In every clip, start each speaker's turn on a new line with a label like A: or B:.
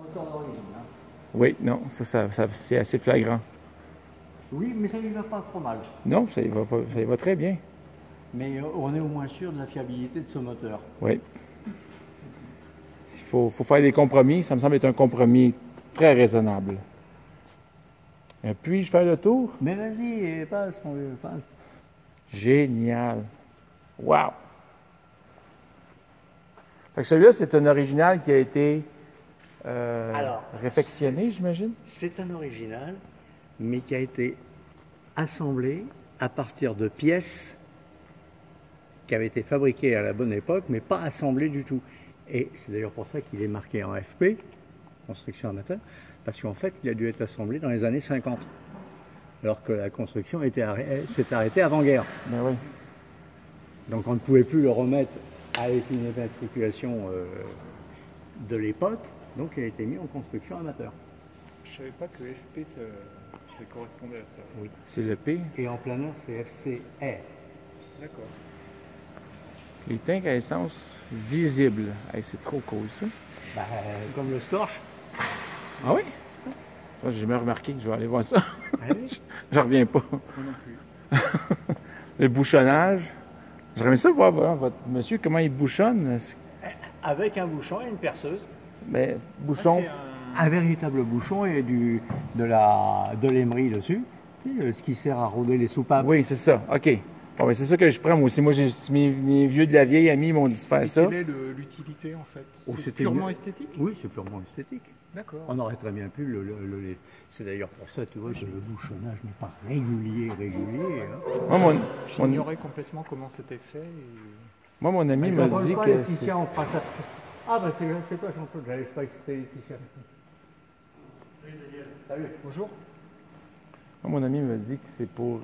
A: moteur d'origine. Hein.
B: Oui, non, c'est assez flagrant.
A: Oui, mais ça ne lui va pas trop mal.
B: Non, ça y va très bien.
A: Mais on est au moins sûr de la fiabilité de ce moteur.
B: Oui. Il faut faire des compromis. Ça me semble être un compromis très raisonnable. Puis-je faire le tour?
A: Mais vas-y, passe, mon vieux, passe.
B: Génial. Wow! Fait que celui-là, c'est un original qui a été réfectionné, j'imagine?
A: C'est un original, mais qui a été assemblé à partir de pièces qui avaient été fabriquées à la bonne époque, mais pas assemblées du tout. Et c'est d'ailleurs pour ça qu'il est marqué en FP, construction amateur, parce qu'en fait, il a dû être assemblé dans les années 50, alors que la construction s'est arrêtée avant-guerre.
B: Ben oui.
A: Donc on ne pouvait plus le remettre avec une immatriculation de l'époque, donc il a été mis en construction amateur.
C: Je ne savais pas que FP, ça correspondait à ça.
A: Oui.
B: C'est le P.
A: Et en planeur, c'est FCR.
C: D'accord.
B: Les tanks à essence visibles. Hey, c'est trop cool, ça.
A: Bah, comme le Storch.
B: Ah oui? Ça, j'ai jamais remarqué que je vais aller voir ça.
A: Allez.
B: Je reviens pas.
C: Moi non plus.
B: Le bouchonnage. J'aimerais ça voir votre monsieur, comment il bouchonne.
A: Avec un bouchon et une perceuse.
B: Mais bouchon.
A: Un véritable bouchon et de l'émerie dessus. Tu sais, ce qui sert à rôder les soupapes.
B: Oui, c'est ça. OK. Bon, ben, c'est ça que je prends moi aussi. Moi, mes vieux de la vieille amie m'ont dit de faire ça.
C: Quelle est l'utilité en fait?
A: Oh,
C: C'est purement esthétique?
A: Oui, c'est purement esthétique.
C: D'accord.
A: On aurait très bien pu c'est d'ailleurs pour ça, tu vois, que le bouchonnage n'est pas régulier. Hein.
B: Moi,
C: j'ignorais complètement comment c'était fait.
B: Moi, mon ami m'a dit que...
A: Laetitia, on fera ça. Ah, ben c'est toi, Jean-Claude, j'avais pas que c'était Laetitia. Oui, Daniel. Salut.
C: Bonjour.
B: Moi, mon ami m'a dit que c'est pour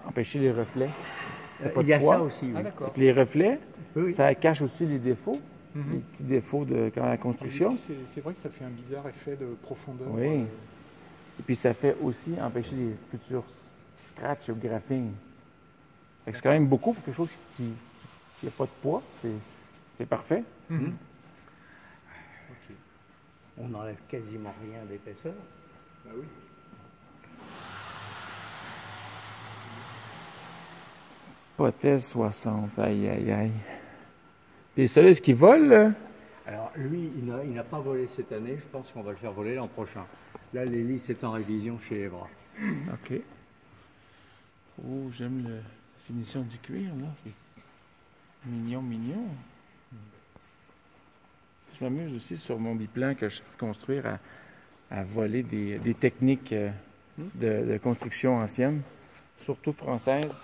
B: empêcher les reflets.
A: Il y a ça aussi. Oui.
C: Ah, d'accord.
B: Les reflets,
A: Oui.
B: ça cache aussi les défauts. Les petits défauts de quand la construction.
C: C'est vrai que ça fait un bizarre effet de profondeur.
B: Oui. Et puis ça fait aussi empêcher les futurs scratch ou graphing. C'est quand même beaucoup pour quelque chose qui n'a pas de poids. C'est parfait.
C: Ok.
A: On n'enlève quasiment rien d'épaisseur.
C: Bah oui.
B: Pothèse 60, aïe, aïe, aïe. Et celui qui vole, là?
A: Alors lui, il n'a pas volé cette année, je pense qu'on va le faire voler l'an prochain. Là, l'hélice est en révision chez Evra.
B: OK. Oh, j'aime la finition du cuir, là. C'est mignon, mignon. Je m'amuse aussi sur mon biplan que je peux construire à voler des techniques de construction anciennes, surtout françaises.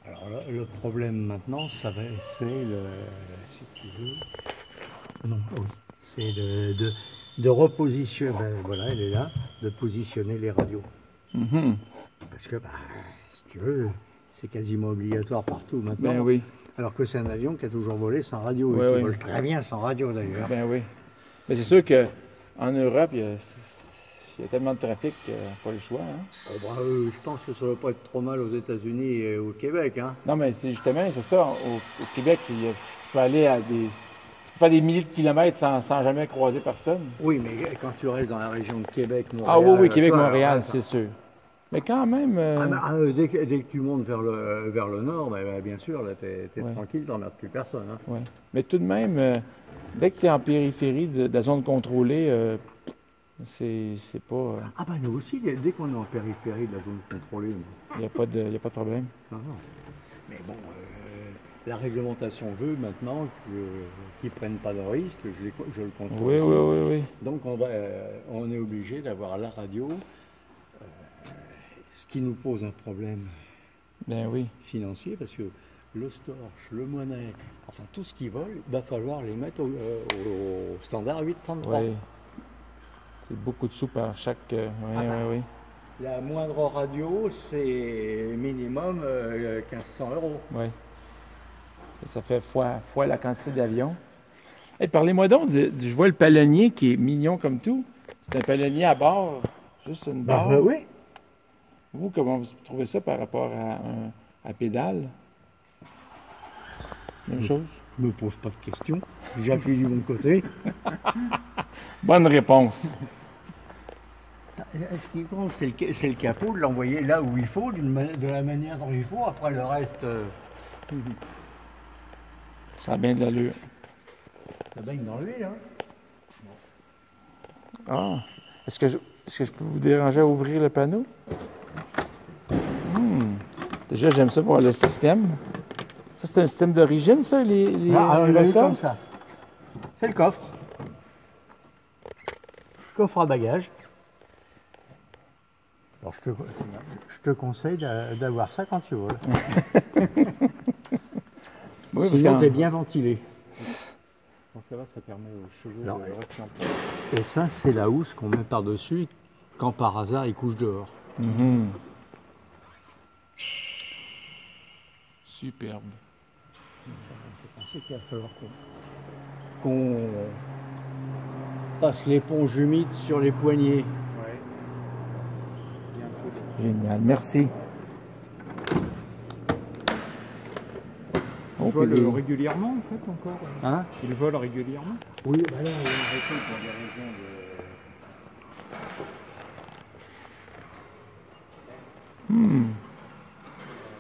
A: Alors là, le problème maintenant, c'est si tu veux, non, oui, c'est de repositionner, ben, voilà, elle est là, de positionner les radios. Parce que, bah, si tu veux, c'est quasiment obligatoire partout maintenant.
B: Ben oui.
A: Alors que c'est un avion qui a toujours volé sans radio,
B: Ouais,
A: et qui
B: oui.
A: vole très bien sans radio d'ailleurs.
B: Ben oui. Mais c'est sûr qu'en Europe, il y a tellement de trafic qu'il n'y a pas le choix. Hein?
A: Oh, bah, je pense que ça ne va pas être trop mal aux États-Unis et au Québec. Hein.
B: Non, mais c'est justement, c'est ça. Au Québec, tu peux aller tu peux faire des milliers de kilomètres sans jamais croiser personne.
A: Oui, mais quand tu restes dans la région de Québec, Montréal...
B: Ah oui,
A: toi,
B: Québec-Montréal, c'est sûr. Mais quand même...
A: dès que tu montes vers le nord, bien sûr, là, t'es tranquille, t'emmerdes plus personne. Hein.
B: Ouais. Mais tout de même, dès que tu es en périphérie de la zone contrôlée, c'est pas...
A: Ah ben nous aussi, dès qu'on est en périphérie de la zone contrôlée...
B: Il n'y a pas de problème.
A: Non. Mais bon, la réglementation veut maintenant qu'ils ne prennent pas de risque, je le contrôle aussi.
B: Oui.
A: Donc on est obligé d'avoir la radio, ce qui nous pose un problème financier, parce que le Storch, le Moinet, enfin tout ce qui vole, il va falloir les mettre au standard 833.
B: Oui. C'est beaucoup de sous par chaque... oui.
A: La moindre radio, c'est minimum 1500 €.
B: Oui. Et ça fait fois la quantité d'avions. Hey, parlez-moi donc, je vois le palonnier qui est mignon comme tout. C'est un palonnier à bord, juste une barre.
A: Oui.
B: Vous, comment vous trouvez ça par rapport à pédale? Même chose?
A: Je me pose pas de questions. J'appuie du bon côté.
B: Bonne réponse.
A: Ce qui compte, c'est le capot, de l'envoyer là où il faut, de la manière dont il faut. Après, le reste,
B: Ça a bien de l'allure.
A: ça baigne dans l'huile. Hein.
B: Ah, est-ce que je peux vous déranger à ouvrir le panneau? Déjà, j'aime ça voir le système. Ça, c'est un système d'origine, ça, les
A: Alors, il
B: ressorts?
A: comme ça. C'est le coffre. Coffre à bagages. Alors, je te conseille d'avoir ça quand tu voles.
B: Oui, parce
A: Sinon,
B: que
A: t'es bien ventilé.
C: Bon, ça va, ça permet aux chevaux
A: Alors,
C: de rester en place.
A: Et ça, c'est la housse qu'on met par-dessus quand par hasard il couche dehors.
B: Superbe.
A: Je pensais qu'il va falloir qu'on passe l'éponge humide sur les poignets.
C: Ouais. Bientôt.
B: Génial, merci.
C: Ils volent régulièrement, en fait, encore.
A: Hein?
C: Ils volent régulièrement.
A: Oui, bah là, on a arrêté pour des raisons de...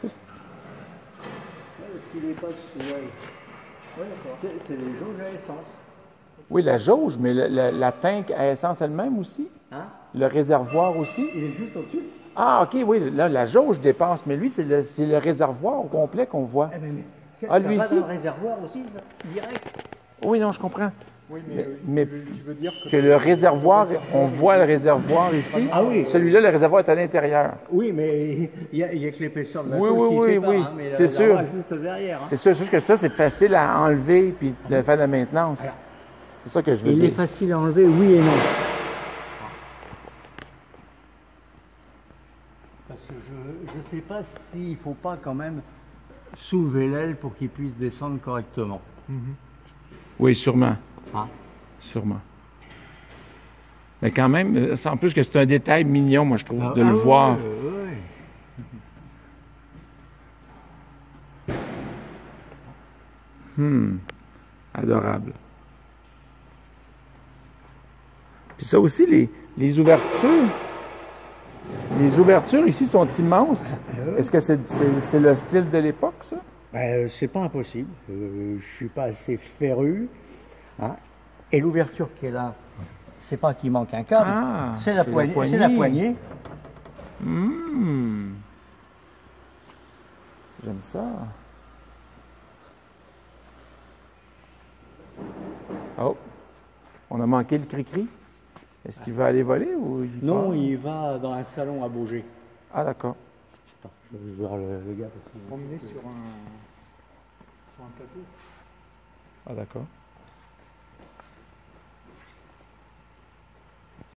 A: Est-ce qu'il n'est pas c'est les jauges à essence.
B: Oui, la jauge, mais la tank à essence elle-même aussi?
A: Hein?
B: Le réservoir aussi?
A: Il est juste au-dessus.
B: Ah, OK, oui, là, la jauge dépasse, mais lui, c'est le réservoir au complet qu'on voit.
A: Eh ben,
B: Ah,
A: ça
B: lui
A: va
B: ici?
A: dans le réservoir aussi, ça, direct.
B: Oui, non, je comprends.
C: Oui,
B: Mais
C: tu veux dire
B: que le réservoir, on voit le réservoir ici.
A: Ah oui.
B: Celui-là, le réservoir est à l'intérieur.
A: Oui, mais il y a que l'épaisseur de la
B: Oui,
A: tôle qui
B: oui,
A: sépare,
B: oui,
A: hein, mais le
B: c'est
A: réservoir
B: sûr.
A: est juste derrière. Hein.
B: C'est sûr, c'est juste que ça, c'est facile à enlever puis de faire de la maintenance.
A: Alors,
B: C'est ça que je veux
A: il est
B: dire.
A: facile à enlever, oui et non. Parce que je ne sais pas s'il ne faut pas quand même soulever l'aile pour qu'il puisse descendre correctement.
B: Oui, sûrement.
A: Ah.
B: Sûrement. Mais quand même, en plus que c'est un détail mignon, moi, je trouve, de le
A: oui,
B: voir. Adorable. Puis ça aussi, les ouvertures. Les ouvertures ici sont immenses. Est-ce que c'est le style de l'époque, ça?
A: Ben, c'est pas impossible. Je suis pas assez féru. Hein. Et l'ouverture qui est là, c'est pas qu'il manque un câble.
B: Ah,
A: c'est la poignée. C'est la poignée.
B: J'aime ça. Oh, on a manqué le cri-cri. Est-ce qu'il va aller voler ou il
A: Non,
B: part?
A: il va dans un salon à bouger.
B: Ah, d'accord.
A: Attends, je vais voir le gars. Parce que...
C: promener sur un plateau.
B: Ah, d'accord.